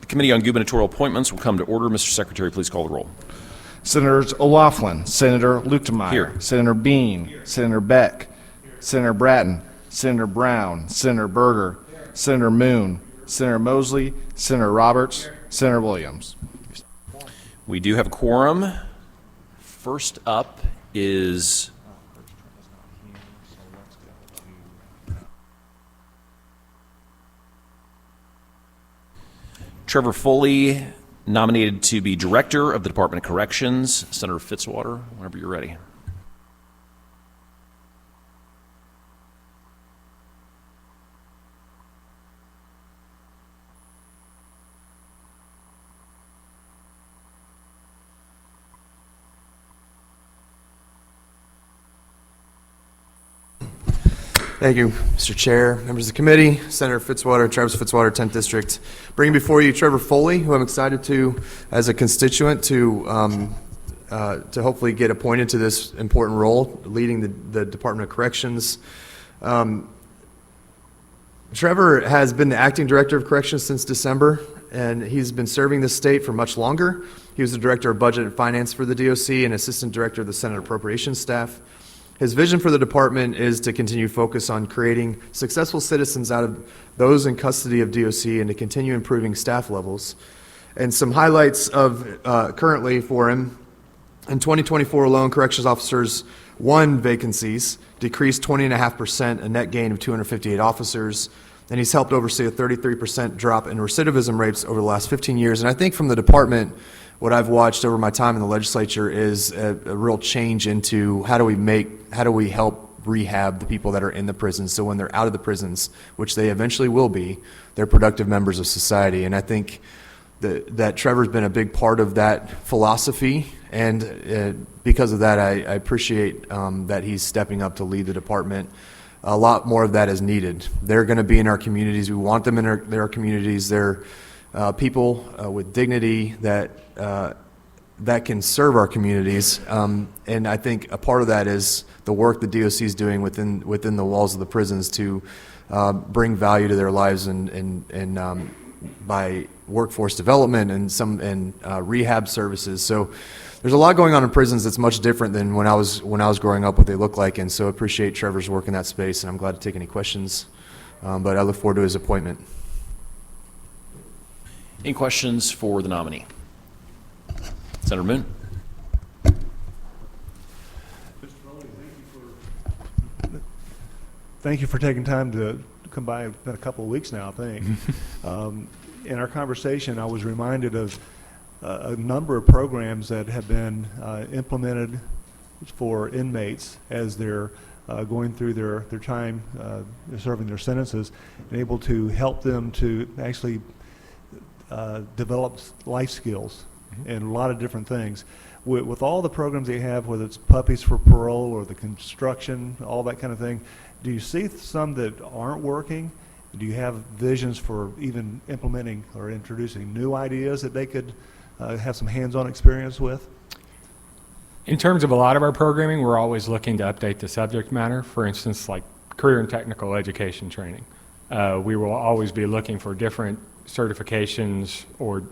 The Committee on Gubernatorial Appointments will come to order. Mr. Secretary, please call the roll. Senators O'Laughlin, Senator Luetkemeyer, Here. Senator Bean, Senator Beck, Senator Brattin, Senator Brown, Senator Berger, Senator Moon, Senator Mosley, Senator Roberts, Senator Williams. We do have a quorum. First up is Trevor Foley, nominated to be Director of the Department of Corrections. Senator Fitzwater, whenever you're ready. Thank you, Mr. Chair, members of the committee, Senator Fitzwater, Travis Fitzwater, 10th District. Bringing before you Trevor Foley, who I'm excited to, as a constituent, to hopefully get appointed to this important role, leading the Department of Corrections. Trevor has been the acting director of corrections since December, and he's been serving this state for much longer. He was the director of budget and finance for the DOC and assistant director of the Senate Appropriations staff. His vision for the department is to continue focus on creating successful citizens out of those in custody of DOC and to continue improving staff levels. And some highlights of currently for him: in 2024 alone, corrections officers 1 vacancies, decreased 20.5%, a net gain of 258 officers, and he's helped oversee a 33% drop in recidivism rates over the last 15 years. And I think from the department, what I've watched over my time in the legislature is a real change into how do we help rehab the people that are in the prisons, so when they're out of the prisons, which they eventually will be, they're productive members of society. And I think that Trevor's been a big part of that philosophy, and because of that, I appreciate that he's stepping up to lead the department. A lot more of that is needed. They're going to be in our communities. We want them in their communities. They're people with dignity that can serve our communities, and I think a part of that is the work the DOC is doing within the walls of the prisons to bring value to their lives and by workforce development and rehab services. So there's a lot going on in prisons that's much different than when I was growing up, what they look like, and so I appreciate Trevor's work in that space, and I'm glad to take any questions, but I look forward to his appointment. Any questions for the nominee? Senator Moon. Thank you for taking time to come by. It's been a couple of weeks now, I think. In our conversation, I was reminded of a number of programs that have been implemented for inmates as they're going through their time serving their sentences, and able to help them to actually develop life skills and a lot of different things. With all the programs they have, whether it's puppies for parole or the construction, all that kind of thing, do you see some that aren't working? Do you have visions for even implementing or introducing new ideas that they could have some hands-on experience with? In terms of a lot of our programming, we're always looking to update the subject matter. For instance, like career and technical education training. We will always be looking for different certifications or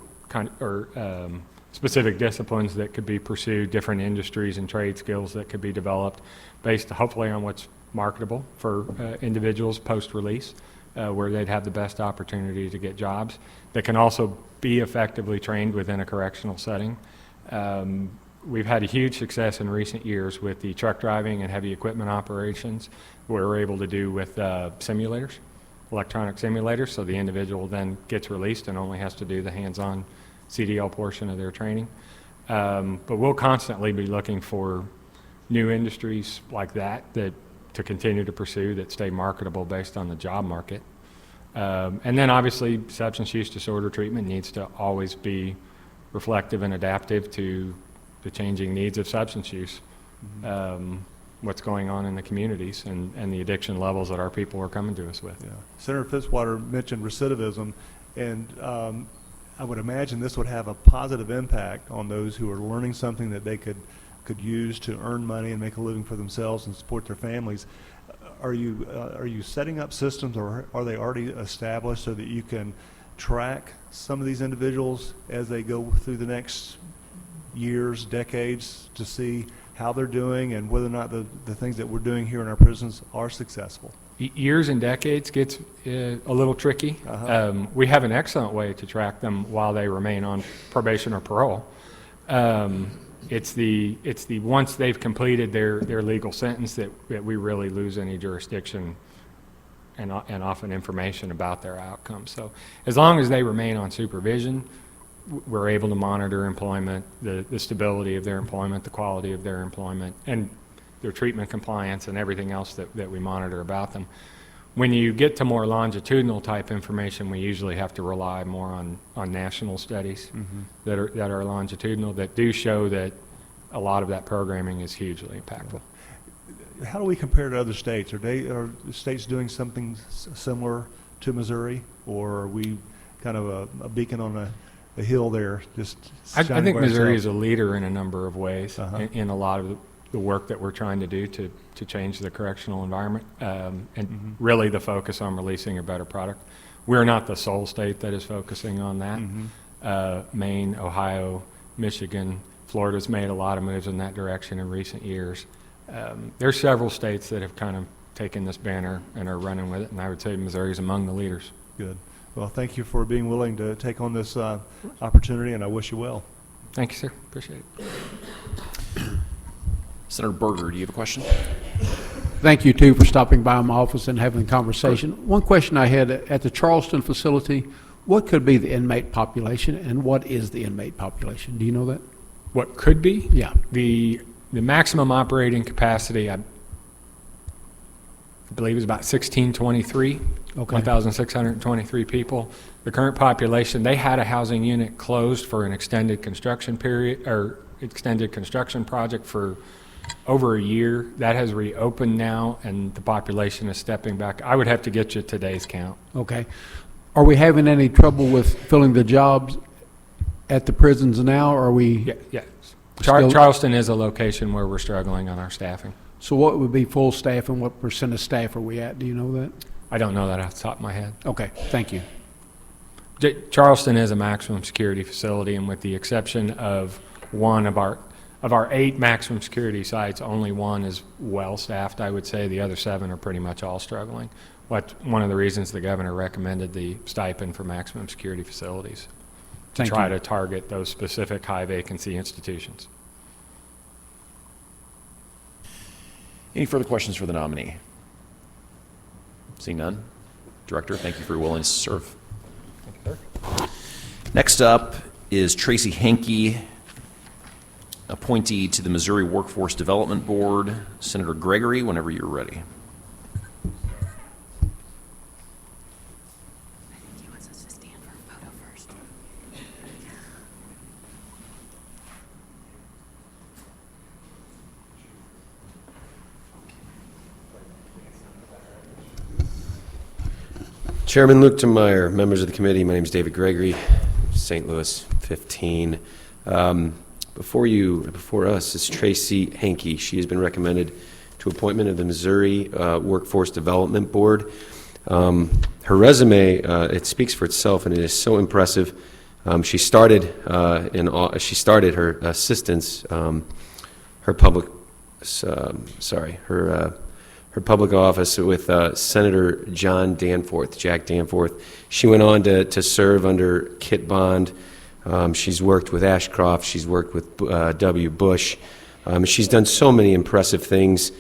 specific disciplines that could be pursued, different industries and trade skills that could be developed based hopefully on what's marketable for individuals post-release, where they'd have the best opportunity to get jobs that can also be effectively trained within a correctional setting. We've had a huge success in recent years with the truck driving and heavy equipment operations, where we're able to do with simulators, electronic simulators, so the individual then gets released and only has to do the hands-on CDL portion of their training. But we'll constantly be looking for new industries like that to continue to pursue that stay marketable based on the job market. And then obviously substance use disorder treatment needs to always be reflective and adaptive to the changing needs of substance use. What's going on in the communities and the addiction levels that our people are coming to us with. Yeah. Senator Fitzwater mentioned recidivism, and I would imagine this would have a positive impact on those who are learning something that they could use to earn money and make a living for themselves and support their families. Are you setting up systems, or are they already established so that you can track some of these individuals as they go through the next years, decades, to see how they're doing and whether or not the things that we're doing here in our prisons are successful? Years and decades gets a little tricky. We have an excellent way to track them while they remain on probation or parole. It's the once they've completed their legal sentence that we really lose any jurisdiction and often information about their outcomes. So as long as they remain on supervision, we're able to monitor employment, the stability of their employment, the quality of their employment, and their treatment compliance and everything else that we monitor about them. When you get to more longitudinal type information, we usually have to rely more on national studies that are longitudinal, that do show that a lot of that programming is hugely impactful. How do we compare to other states? Are the states doing something similar to Missouri, or are we kind of a beacon on a hill there? I think Missouri is a leader in a number of ways in a lot of the work that we're trying to do to change the correctional environment, and really the focus on releasing a better product. We're not the sole state that is focusing on that. Maine, Ohio, Michigan, Florida's made a lot of moves in that direction in recent years. There's several states that have kind of taken this banner and are running with it, and I would say Missouri's among the leaders. Good. Well, thank you for being willing to take on this opportunity, and I wish you well. Thank you, sir. Appreciate it. Senator Berger, do you have a question? Thank you, too, for stopping by my office and having a conversation. One question I had, at the Charleston facility, what could be the inmate population, and what is the inmate population? Do you know that? What could be? Yeah. The maximum operating capacity, I believe, is about 1623, 1,623 people. The current population, they had a housing unit closed for an extended construction period, or extended construction project for over a year. That has reopened now, and the population is stepping back. I would have to get you today's count. Okay. Are we having any trouble with filling the jobs at the prisons now, or are we? Yeah. Still- Charleston is a location where we're struggling on our staffing. So what would be full staff, and what percent of staff are we at? Do you know that? I don't know that off the top of my head. Okay, thank you. Charleston is a maximum security facility, and with the exception of one of our 8 maximum security sites, only one is well-staffed, I would say. The other 7 are pretty much all struggling. One of the reasons the governor recommended the stipend for maximum security facilities, to try to target those specific high-vacancy institutions. Any further questions for the nominee? Seeing none. Director, thank you for your willingness to serve. Next up is Tracy Henke, appointee to the Missouri Workforce Development Board. Senator Gregory, whenever you're ready. He wants us to stand for a photo first. Chairman Luke Meyer, members of the committee, my name is David Gregory, St. Louis 15. Before us is Tracy Henke. She has been recommended to appointment of the Missouri Workforce Development Board. Her resume, it speaks for itself, and it is so impressive. She started her assistance, her public office with Senator Jack Danforth. She went on to serve under Kit Bond. She's worked with Ashcroft. She's worked with W. Bush. She's done so many impressive things.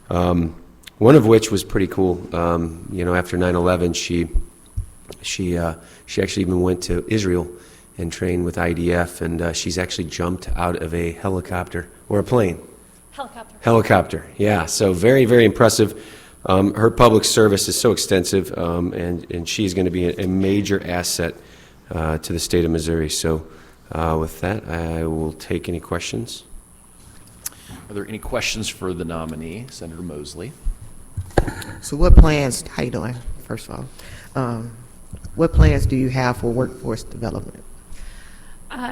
One of which was pretty cool. After 9/11, she actually even went to Israel and trained with IDF, and she's actually jumped out of a helicopter or a plane. Helicopter, yeah. So very, very impressive. Her public service is so extensive, and she's going to be a major asset to the state of Missouri. So with that, I will take any questions. Are there any questions for the nominee, Senator Mosley? So what plans, how you doing, first of all? What plans do you have for workforce development?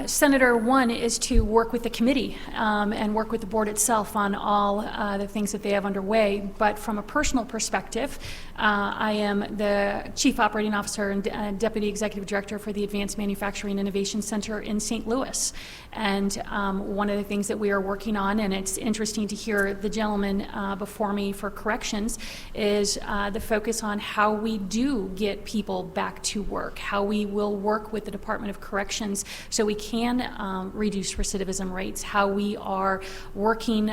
Senator, one is to work with the committee and work with the board itself on all the things that they have underway. But from a personal perspective, I am the Chief Operating Officer and Deputy Executive Director for the Advanced Manufacturing Innovation Center in St. Louis. And one of the things that we are working on, and it's interesting to hear the gentleman before me for corrections, is the focus on how we do get people back to work, how we will work with the Department of Corrections so we can reduce recidivism rates, how we are working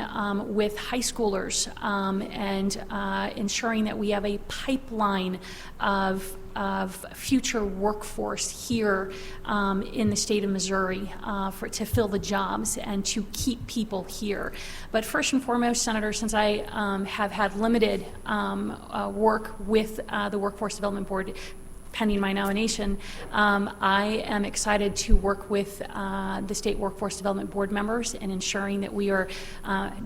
with high schoolers and ensuring that we have a pipeline of future workforce here in the state of Missouri to fill the jobs and to keep people here. But first and foremost, Senator, since I have had limited work with the Workforce Development Board pending my nomination, I am excited to work with the State Workforce Development Board members in ensuring that we are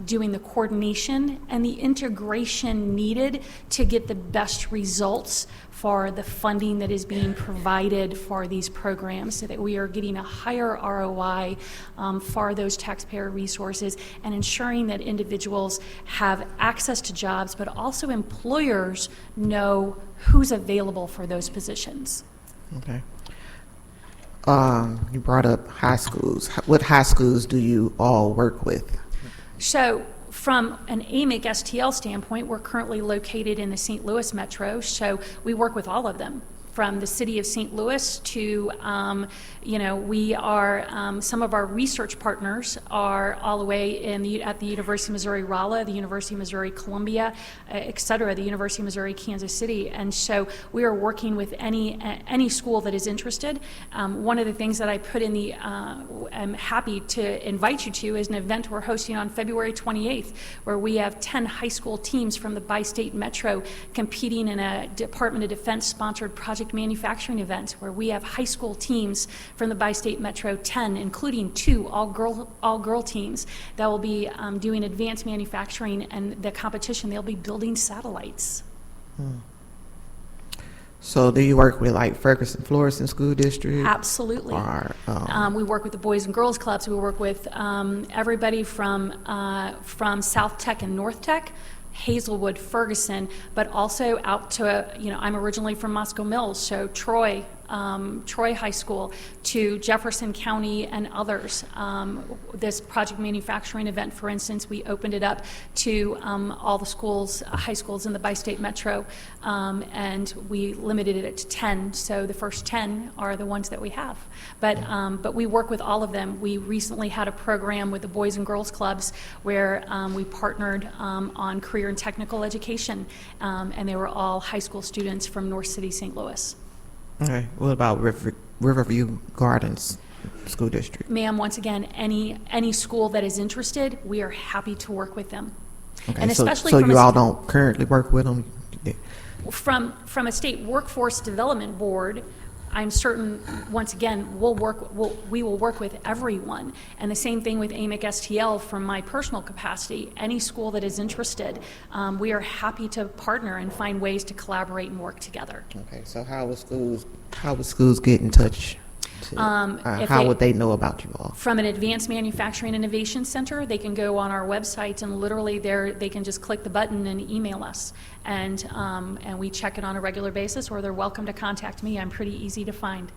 doing the coordination and the integration needed to get the best results for the funding that is being provided for these programs, so that we are getting a higher ROI for those taxpayer resources and ensuring that individuals have access to jobs, but also employers know who's available for those positions. Okay. You brought up high schools. What high schools do you all work with? So from an AMIC STL standpoint, we're currently located in the St. Louis metro, so we work with all of them. From the city of St. Louis to, we are, some of our research partners are all the way at the University of Missouri-Rolla, the University of Missouri-Columbia, et cetera, the University of Missouri-Kansas City. And so we are working with any school that is interested. One of the things that I put in I'm happy to invite you to is an event we're hosting on February 28th, where we have 10 high school teams from the bi-state metro competing in a Department of Defense-sponsored project manufacturing event, where we have high school teams from the bi-state metro, 10, including 2 all-girl teams that will be doing advanced manufacturing, and the competition, they'll be building satellites. So do you work with like Ferguson, Florissant School District? Absolutely. Or, we work with the Boys and Girls Clubs. We work with everybody from South Tech and North Tech, Hazelwood, Ferguson, but also out to, I'm originally from Moscow Mills, so Troy High School, to Jefferson County and others. This project manufacturing event, for instance, we opened it up to all the schools, high schools in the bi-state metro, and we limited it to 10, so the first 10 are the ones that we have. But we work with all of them. We recently had a program with the Boys and Girls Clubs where we partnered on career and technical education, and they were all high school students from North City, St. Louis. okay. What about Riverview Gardens School District? Ma'am, once again, any school that is interested, we are happy to work with them. Okay. And so especially so from you all don't currently work with them? from a state workforce development board, I'm certain, once again, we will work with everyone. And the same thing with AMIC STL from my personal capacity. Any school that is interested, we are happy to partner and find ways to collaborate and work together. Okay. So how would schools get in touch? How would they know about you all? From an Advanced Manufacturing Innovation Center, they can go on our website and literally they can just click the button and email us. And we check it on a regular basis, or they're welcome to contact me. I'm pretty easy to find.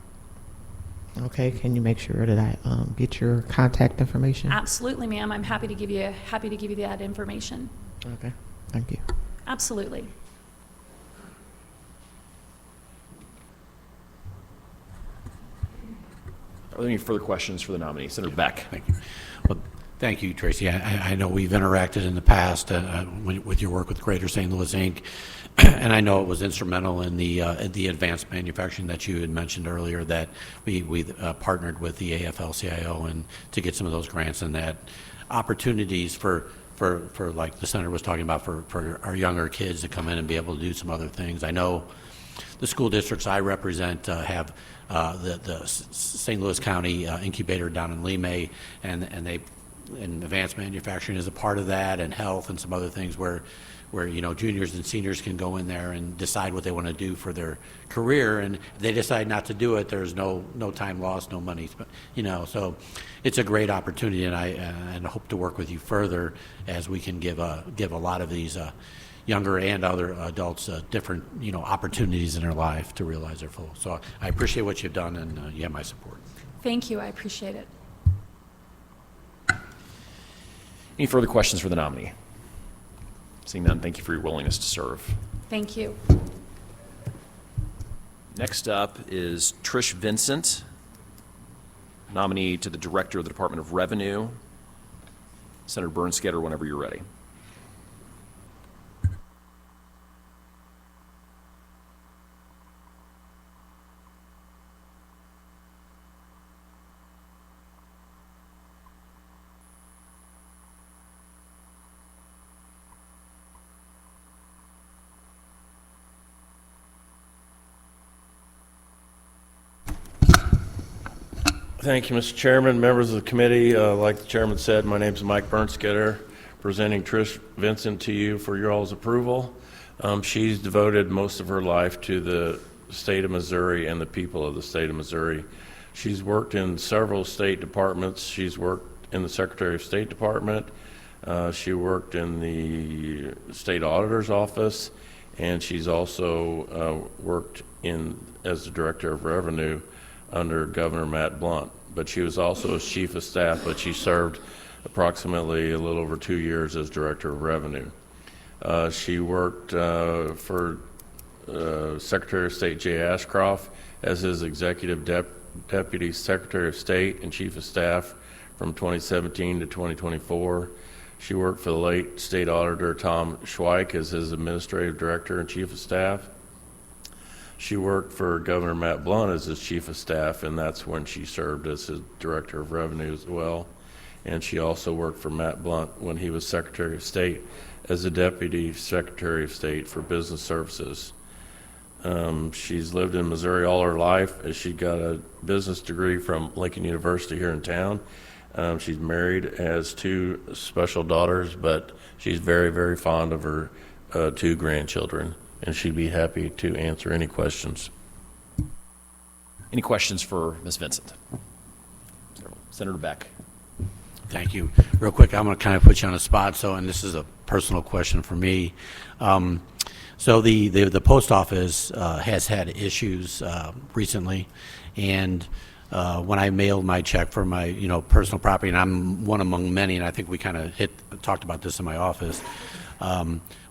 Okay. Can you make sure that I get your contact information? Absolutely, ma'am. I'm happy to give you that information. Okay. Thank you. Absolutely. Are there any further questions for the nominee? Senator Beck. Thank you. Well, thank you, Tracy. I know we've interacted in the past with your work with Greater St. Louis, Inc., and I know it was instrumental in the advanced manufacturing that you had mentioned earlier, that we partnered with the AFL-CIO and to get some of those grants, and that opportunities for like the senator was talking about, for our younger kids to come in and be able to do some other things. I know the school districts I represent have the St. Louis County incubator down in Limay, and advanced manufacturing is a part of that, and health and some other things where where, you know, juniors and seniors can go in there and decide what they want to do for their career, and if they decide not to do it, there's no time lost, no money, you know, so it's a great opportunity, and I hope to work with you further as we can give a lot of these younger and other adults different, you know, opportunities in their life to realize their full. So I appreciate what you've done, and you have my support. Thank you, I appreciate it. Any further questions for the nominee? Seeing none, thank you for your willingness to serve. Thank you. Next up is Trish Vincent, nominee to the Director of the Department of Revenue. Senator Bernskoetter, whenever you're ready. Thank you, Mr. Chairman, members of the committee. Like the chairman said, my name is Mike Bernskoetter, presenting Trish Vincent to you for your all's approval. She's devoted most of her life to the state of Missouri and the people of the state of Missouri. She's worked in several state departments. She's worked in the Secretary of State Department. She worked in the state auditor's office, and she's also worked as the Director of Revenue under Governor Matt Blunt. But she was also as Chief of Staff, but she served approximately a little over 2 years as Director of Revenue. She worked for Secretary of State Jay Ashcroft as his Executive Deputy Secretary of State and Chief of Staff from 2017 to 2024. She worked for the late State Auditor Tom Schweik as his Administrative Director and Chief of Staff. She worked for Governor Matt Blunt as his Chief of Staff, and that's when she served as his Director of Revenue as well. And she also worked for Matt Blunt when he was Secretary of State as the Deputy Secretary of State for Business Services. She's lived in Missouri all her life, as she got a business degree from Lincoln University here in town. She's married, has 2 special daughters, but she's very, very fond of her 2 grandchildren, and she'd be happy to answer any questions. Any questions for Ms. Vincent? Senator Beck. Thank you. Real quick, I'm going to kind of put you on the spot, and this is a personal question for me. So the post office has had issues recently, and when I mailed my check for my personal property, and I'm one among many, and I think we kind of talked about this in my office.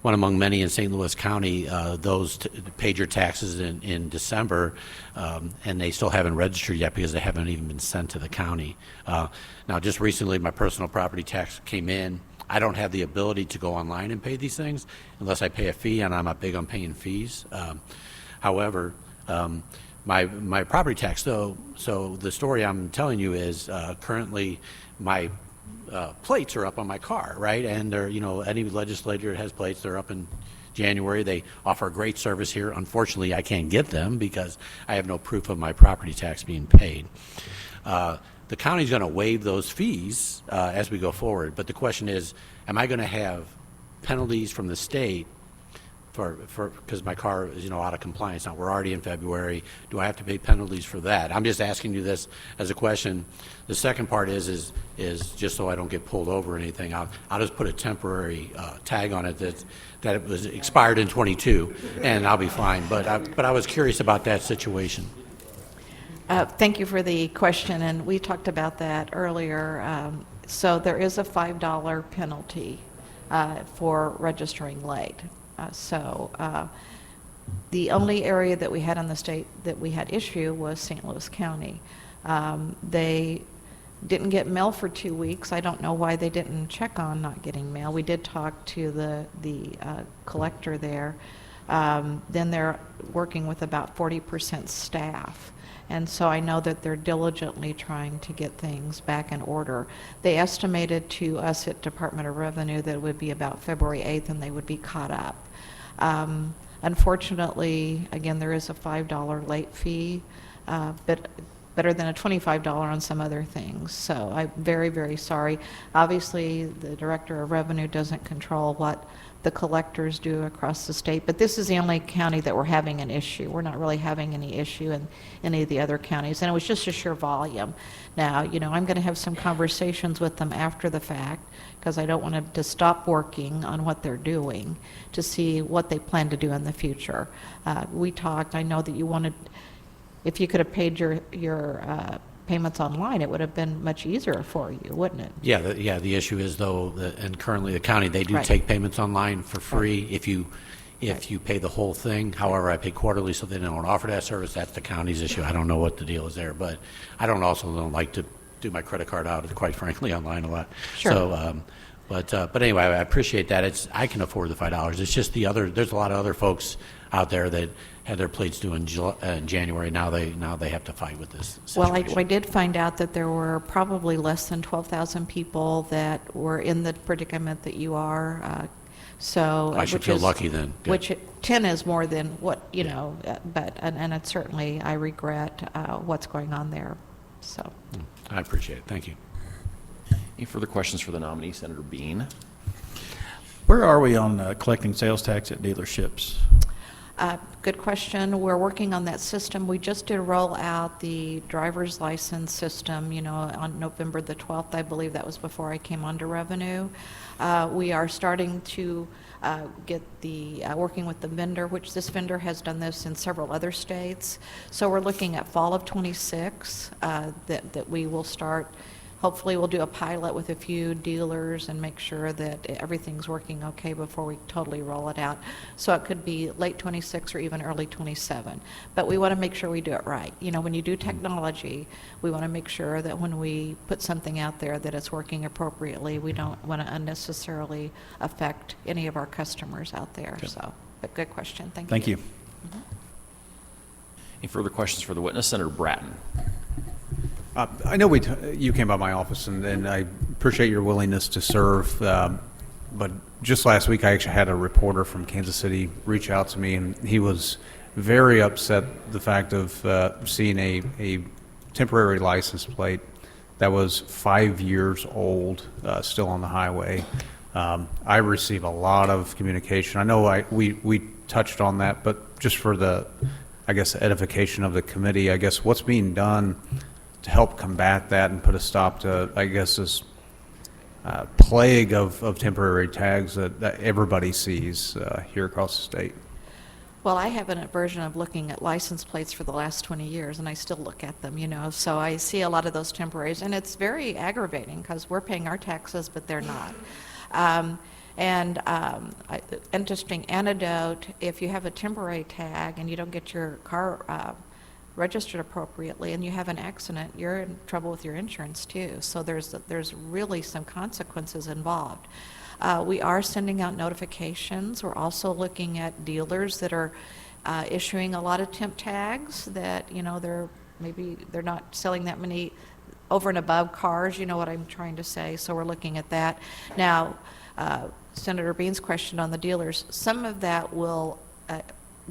One among many in St. Louis County, those paid your taxes in December, and they still haven't registered yet because they haven't even been sent to the county. Now, just recently, my personal property tax came in. I don't have the ability to go online and pay these things unless I pay a fee, and I'm not big on paying fees. However, my property tax, though, so the story I'm telling you is currently my plates are up on my car, right? And they're, any legislator has plates, they're up in January. They offer a great service here. Unfortunately, I can't get them because I have no proof of my property tax being paid. The county's going to waive those fees as we go forward. But the question is, am I going to have penalties from the state because my car is out of compliance now? We're already in February. Do I have to pay penalties for that? I'm just asking you this as a question. The second part is just so I don't get pulled over or anything. I'll just put a temporary tag on it that it was expired in 22, and I'll be fine. But I was curious about that situation. Thank you for the question, and we talked about that earlier. So there is a $5 penalty for registering late. The only area that we had in the state that we had issue was St. Louis County. They didn't get mail for 2 weeks. I don't know why they didn't check on not getting mail. We did talk to the collector there. Then they're working with about 40% staff. And so I know that they're diligently trying to get things back in order. They estimated to us at Department of Revenue that it would be about February 8th and they would be caught up. Unfortunately, again, there is a $5 late fee, but better than a $25 on some other things. So I'm very, very sorry. Obviously, the Director of Revenue doesn't control what the collectors do across the state. But this is the only county that we're having an issue. We're not really having any issue in any of the other counties. And it was just a sheer volume. Now, you know, I'm going to have some conversations with them after the fact, because I don't want them to stop working on what they're doing to see what they plan to do in the future. We talked, I know that you wanted, if you could have paid your payments online, it would have been much easier for you, wouldn't it? Yeah, the issue is though, and currently the county, they do Right. take payments online for free if you pay the whole thing. However, I pay quarterly, so they don't offer that service. That's the county's issue. I don't know what the deal is there, but I don't like to do my credit card out, quite frankly, online a lot. Sure. So, but anyway, I appreciate that. I can afford the $5. It's just there's a lot of other folks out there that had their plates due in January. Now they have to fight with this situation. Well, I did find out that there were probably less than 12,000 people that were in the predicament that you are. So I should feel lucky then. Good. Which 10 is more than what, you know, but, and it's certainly, I regret what's going on there, so. I appreciate it. Thank you. Any further questions for the nominee, Senator Bean? Where are we on collecting sales tax at dealerships? Good question. We're working on that system. We just did roll out the driver's license system, you know, on November the 12th. I believe that was before I came onto revenue. We are starting to get the, working with the vendor, which this vendor has done this in several other states. So we're looking at fall of 26 that we will start. Hopefully we'll do a pilot with a few dealers and make sure that everything's working okay before we totally roll it out. So it could be late 26 or even early 27. But we want to make sure we do it right. You know, when you do technology, we want to make sure that when we put something out there that it's working appropriately. We don't want to unnecessarily affect any of our customers out there. Okay. So, but good question. Thank you. Thank you. Any further questions for the witness, Senator Brattin? I know you came by my office, and I appreciate your willingness to serve. But just last week, I actually had a reporter from Kansas City reach out to me, and he was very upset the fact of seeing a temporary license plate that was 5 years old still on the highway. I receive a lot of communication. I know we touched on that, but just for the, I guess, edification of the committee, I guess what's being done to help combat that and put a stop to, I guess, this plague of temporary tags that everybody sees here across the state? Well, I have an aversion of looking at license plates for the last 20 years, and I still look at them, you know, so I see a lot of those temporaries, and it's very aggravating because we're paying our taxes, but they're not. Interesting anecdote, if you have a temporary tag and you don't get your car registered appropriately and you have an accident, you're in trouble with your insurance too. So there's really some consequences involved. We are sending out notifications. We're also looking at dealers that are issuing a lot of temp tags that, you know, they're not selling that many over and above cars, you know what I'm trying to say. So we're looking at that. Now, Senator Bean's question on the dealers, some of that will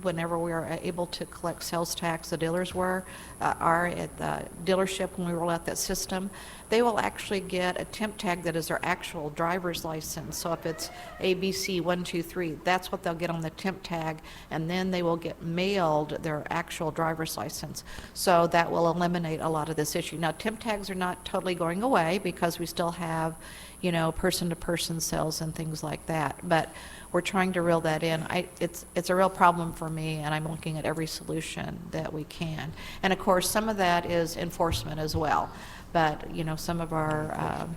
whenever we are able to collect sales tax, the dealers are at the dealership when we roll out that system, they will actually get a temp tag that is their actual driver's license. So if it's ABC 123, that's what they'll get on the temp tag, and then they will get mailed their actual driver's license. So that will eliminate a lot of this issue. Now, temp tags are not totally going away because we still have, you know, person-to-person sales and things like that. But we're trying to reel that in. It's a real problem for me, and I'm looking at every solution that we can. And of course, some of that is enforcement as well. But, you know, some of our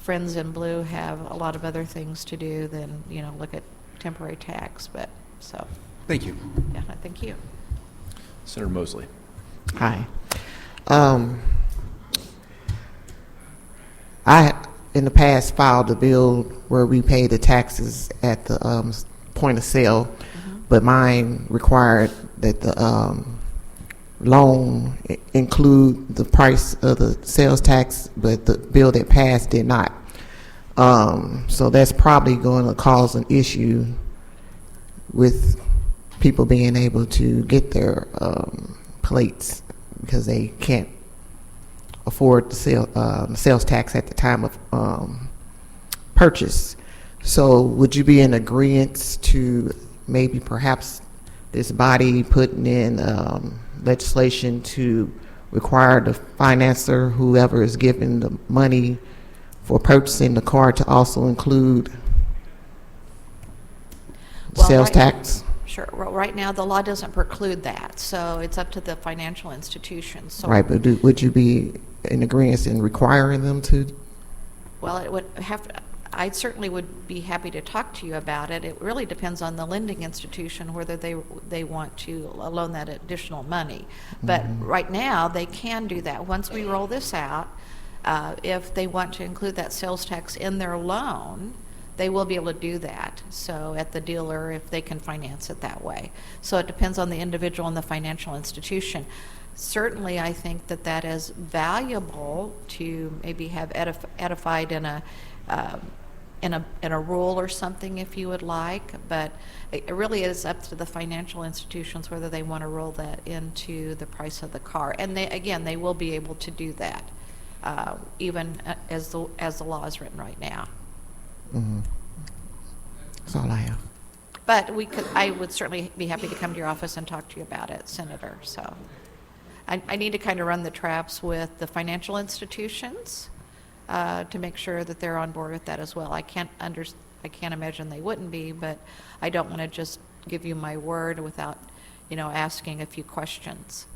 friends in blue have a lot of other things to do than, you know, look at temporary tax. But so. Thank you. Yeah, thank you. Senator Mosley. Hi. I, in the past, filed a bill where we pay the taxes at the point of sale, but mine required that the loan include the price of the sales tax, but the bill that passed did not. So that's probably going to cause an issue with people being able to get their plates because they can't afford the sales tax at the time of purchase. So would you be in agreement to maybe perhaps this body putting in legislation to require the financer, whoever is giving the money for purchasing the car, to also include sales tax? Sure. Well, right now, the law doesn't preclude that, so it's up to the financial institutions. So, Right, but would you be in agreement in requiring them to? well, it would have. I certainly would be happy to talk to you about it. It really depends on the lending institution whether they want to loan that additional money. But right now, they can do that. Once we roll this out, if they want to include that sales tax in their loan, they will be able to do that. So at the dealer, if they can finance it that way. So it depends on the individual and the financial institution. Certainly, I think that that is valuable to maybe have edified in a rule or something, if you would like. But it really is up to the financial institutions whether they want to roll that into the price of the car. And they will be able to do that, even as the law is written right now. Mm-hmm. That's all I have. But I would certainly be happy to come to your office and talk to you about it, Senator. So I need to kind of run the traps with the financial institutions to make sure that they're on board with that as well. I can't imagine they wouldn't be, but I don't want to just give you my word without, asking a few questions.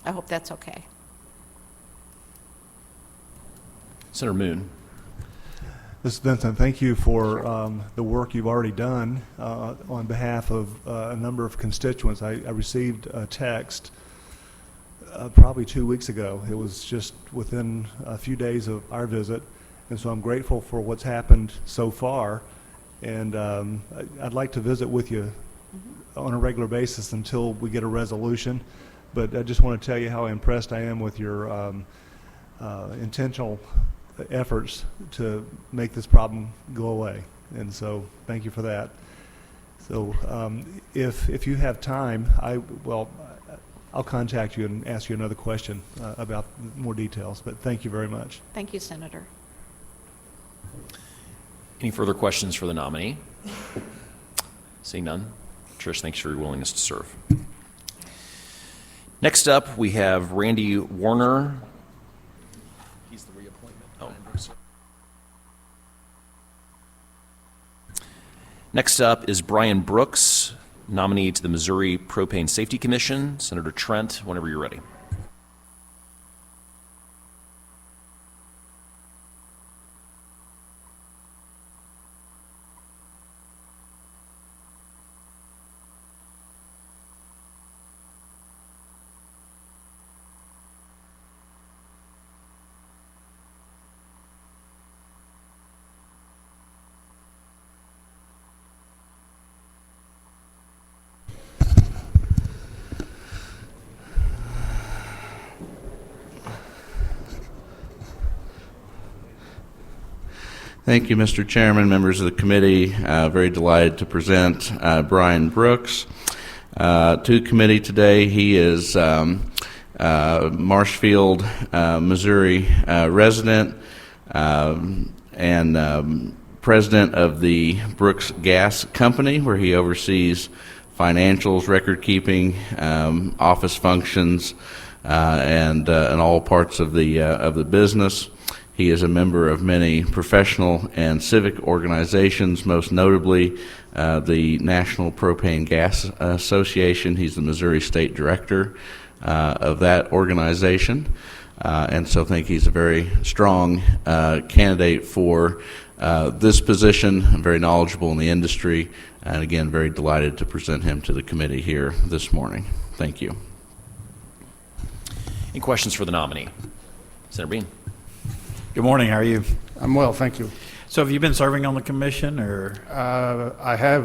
I hope that's okay. Senator Moon. This is Vincent. Thank you for the work you've already done on behalf of a number of constituents. I received a text probably 2 weeks ago. It was just within a few days of our visit, and so I'm grateful for what's happened so far. And I'd like to visit with you on a regular basis until we get a resolution. But I just want to tell you how impressed I am with your intentional efforts to make this problem go away. And so thank you for that. So if you have time, I'll contact you and ask you another question about more details, but thank you very much. Thank you, Senator. Any further questions for the nominee? Seeing none. Trish, thanks for your willingness to serve. Next up, we have Randy Warner. He's the reappointment. Oh. Next up is Brian Brooks, nominee to the Missouri Propane Safety Commission. Senator Trent, whenever you're ready. Thank you, Mr. Chairman, members of the committee. Very delighted to present Brian Brooks to committee today. He is Marshfield, Missouri resident and president of the Brooks Gas Company, where he oversees financials, record keeping, office functions, and all parts of the business. He is a member of many professional and civic organizations, most notably the National Propane Gas Association. He's the Missouri State Director of that organization, and so I think he's a very strong candidate for this position, very knowledgeable in the industry, and again, very delighted to present him to the committee here this morning. Thank you. Any questions for the nominee? Senator Bean. Good morning. How are you? I'm well, thank you. So have you been serving on the commission, or? I have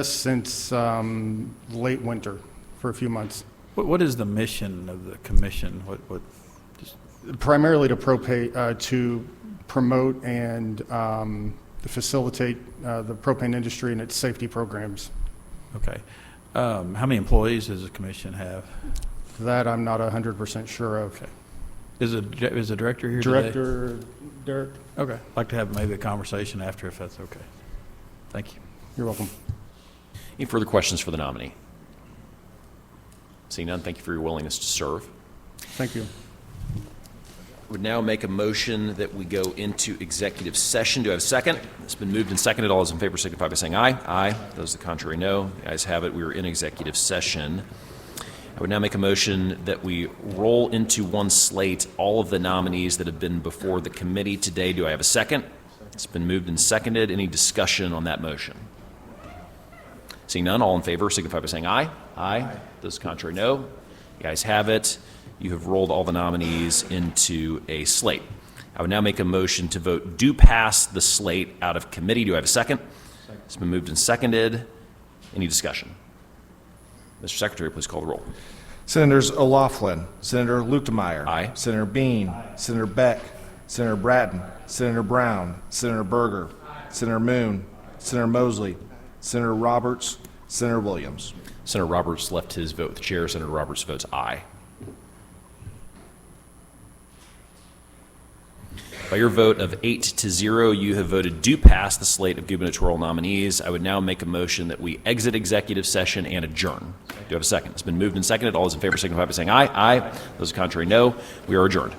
since late winter for a few months. What is the mission of the commission? Primarily to promote and to facilitate the propane industry and its safety programs. Okay. How many employees does the commission have? That I'm not 100% sure of. Okay. Is the director here today? Director Derek? Okay. I'd like to have maybe a conversation after, if that's okay. Thank you. You're welcome. Any further questions for the nominee? Seeing none, thank you for your willingness to serve. Thank you. I would now make a motion that we go into executive session. Do I have a second? It's been moved and seconded. All those in favor signify by saying aye. Aye. Those the contrary, no. The ayes have it. We are in executive session. I would now make a motion that we roll into one slate all of the nominees that have been before the committee today. Do I have a second? It's been moved and seconded. Any discussion on that motion? Seeing none, all in favor signify by saying aye. Aye. Those contrary, no. The ayes have it. You have rolled all the nominees into a slate. I would now make a motion to vote do pass the slate out of committee. Do I have a second? It's been moved and seconded. Any discussion? Mr. Secretary, please call the roll. Senators O'Laughlin, Senator Lutemeyer. Aye. Senator Bean. Senator Beck. Senator Brattin. Senator Brown. Senator Berger. Senator Moon. Senator Mosley. Senator Roberts. Senator Williams. Senator Roberts left his vote with the chair. Senator Roberts votes aye. By your vote of 8-0, you have voted do pass the slate of gubernatorial nominees. I would now make a motion that we exit executive session and adjourn. Do you have a second? It's been moved and seconded. All those in favor signify by saying aye. Aye. Those contrary, no. We are adjourned.